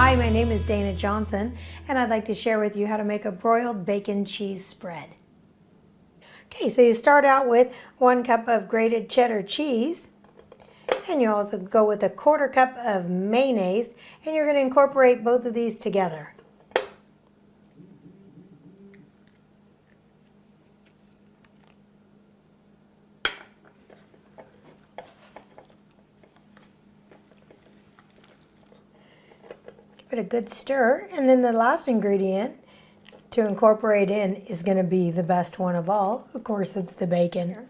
Hi, my name is Dana Johnson, and I'd like to share with you how to make a broiled bacon cheese spread. Okay, so you start out with 1 cup of grated cheddar cheese, and you also go with a 1/4 cup of mayonnaise, and you're going to incorporate both of these together. Give it a good stir, and then the last ingredient to incorporate in is going to be the best one of all. Of course, it's the bacon.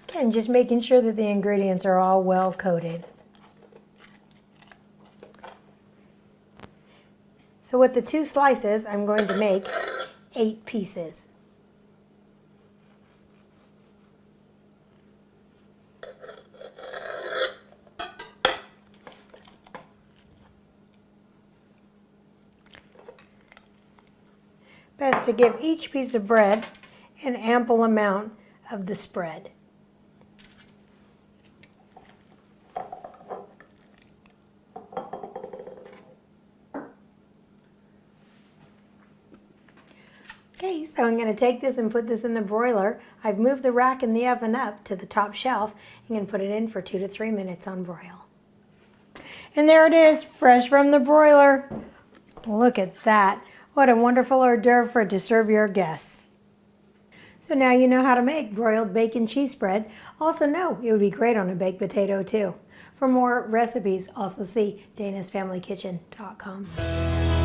Again, just making sure that the ingredients are all well coated. So with the 2 slices, I'm going to make 8 pieces. Best to give each piece of bread an ample amount of the spread. Okay, so I'm going to take this and put this in the broiler. I've moved the rack in the oven up to the top shelf. I'm going to put it in for 2 to 3 minutes on broil. And there it is, fresh from the broiler. Look at that. What a wonderful hors d'oeuvre to serve your guests. So now you know how to make broiled bacon cheese spread. Also know it would be great on a baked potato too. For more recipes, also see danasfamilykitchen.com.